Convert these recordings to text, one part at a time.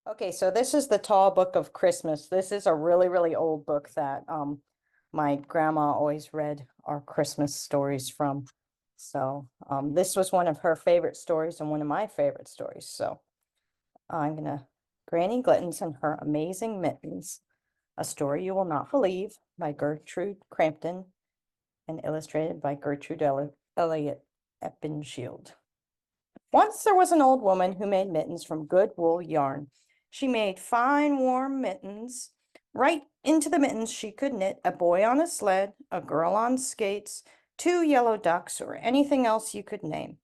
Okay, so this is the Tall Book of Christmas. This is a really, really old book that my grandma always read our Christmas stories from. So this was one of her favorite stories and one of my favorite stories. So I'm gonna Granny Glittens and Her Amazing Mittens, a story you will not believe by Gertrude Crampton and illustrated by Gertrude Elliott Eppenshield. Once there was an old woman who made mittens from good wool yarn. She made fine, warm mittens. Right into the mittens she could knit a boy on a sled, a girl on skates, two yellow ducks, or anything else you could name.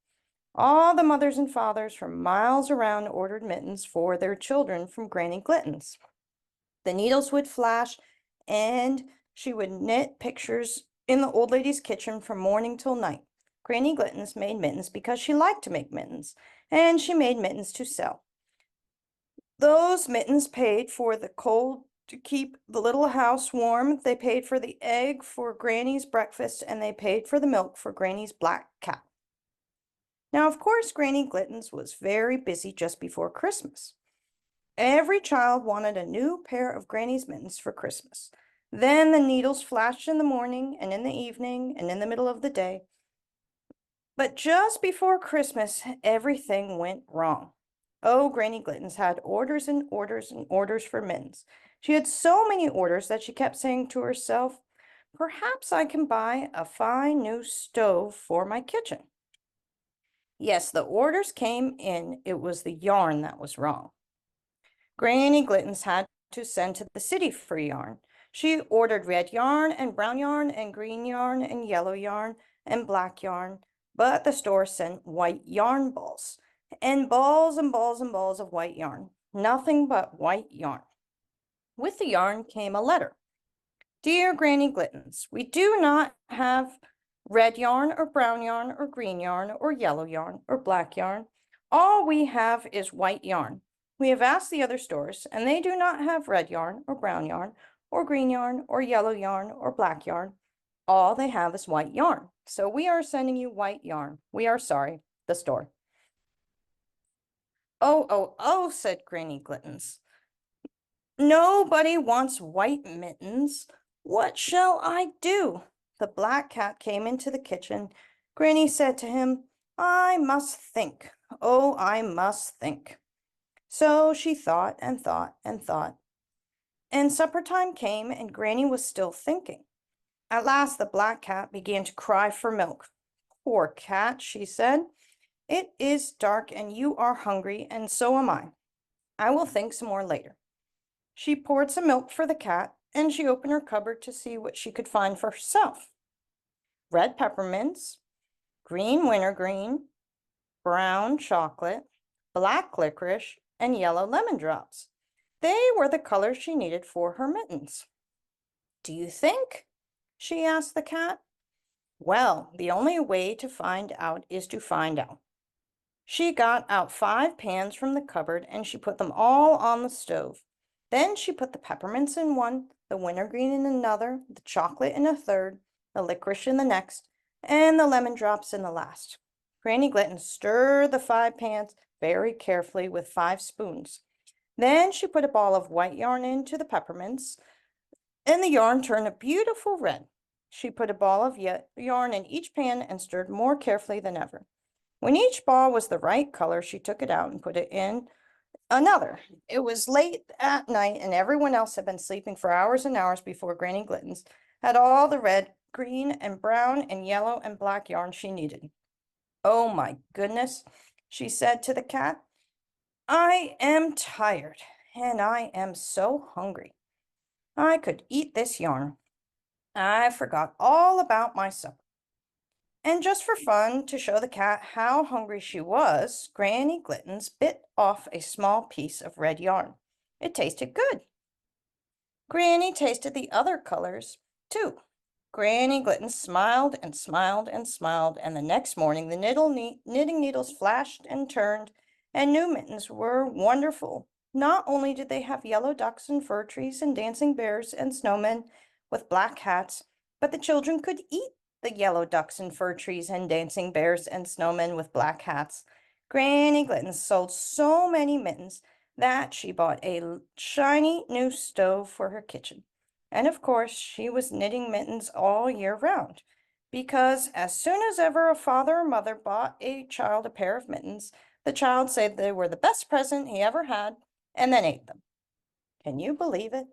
All the mothers and fathers from miles around ordered mittens for their children from Granny Glittens. The needles would flash, and she would knit pictures in the old lady's kitchen from morning till night. Granny Glittens made mittens because she liked to make mittens, and she made mittens to sell. Those mittens paid for the coal to keep the little house warm. They paid for the egg for Granny's breakfast, and they paid for the milk for Granny's black cat. Now, of course, Granny Glittens was very busy just before Christmas. Every child wanted a new pair of Granny's mittens for Christmas. Then the needles flashed in the morning and in the evening and in the middle of the day. But just before Christmas, everything went wrong. Oh, Granny Glittens had orders and orders and orders for mittens. She had so many orders that she kept saying to herself, "Perhaps I can buy a fine new stove for my kitchen." Yes, the orders came in. It was the yarn that was wrong. Granny Glittens had to send to the city for yarn. She ordered red yarn and brown yarn and green yarn and yellow yarn and black yarn, but the store sent white yarn balls and balls and balls and balls of white yarn, nothing but white yarn. With the yarn came a letter. Dear Granny Glittens, we do not have red yarn or brown yarn or green yarn or yellow yarn or black yarn. All we have is white yarn. We have asked the other stores, and they do not have red yarn or brown yarn or green yarn or yellow yarn or black yarn. All they have is white yarn. So we are sending you white yarn. We are sorry, the store. Oh, oh, oh, said Granny Glittens. Nobody wants white mittens. What shall I do? The black cat came into the kitchen. Granny said to him, I must think. Oh, I must think. So she thought and thought and thought. And supper time came, and Granny was still thinking. At last the black cat began to cry for milk. Poor cat, she said. It is dark, and you are hungry, and so am I. I will think some more later. She poured some milk for the cat, and she opened her cupboard to see what she could find for herself. Red peppermints, green wintergreen, brown chocolate, black licorice, and yellow lemon drops. They were the colors she needed for her mittens. Do you think? She asked the cat. Well, the only way to find out is to find out. She got out 5 pans from the cupboard, and she put them all on the stove. Then she put the peppermints in one, the wintergreen in another, the chocolate in a third, the licorice in the next, and the lemon drops in the last. Granny Glittens stirred the 5 pans very carefully with 5 spoons. Then she put a ball of white yarn into the peppermints, and the yarn turned a beautiful red. She put a ball of yarn in each pan and stirred more carefully than ever. When each ball was the right color, she took it out and put it in another. It was late at night, and everyone else had been sleeping for hours and hours before Granny Glittens had all the red, green, and brown, and yellow, and black yarn she needed. Oh my goodness, she said to the cat. I am tired, and I am so hungry. I could eat this yarn. I forgot all about my supper. And just for fun, to show the cat how hungry she was, Granny Glittens bit off a small piece of red yarn. It tasted good. Granny tasted the other colors, too. Granny Glittens smiled and smiled and smiled, and the next morning the knitting needles flashed and turned, and new mittens were wonderful. Not only did they have yellow ducks and fir trees and dancing bears and snowmen with black hats, but the children could eat the yellow ducks and fir trees and dancing bears and snowmen with black hats. Granny Glittens sold so many mittens that, she bought a shiny new stove for her kitchen. And of course, she was knitting mittens all year round, because as soon as ever a father or mother bought a child a pair of mittens, the child said they were the best present he ever had, and then ate them. Can you believe it?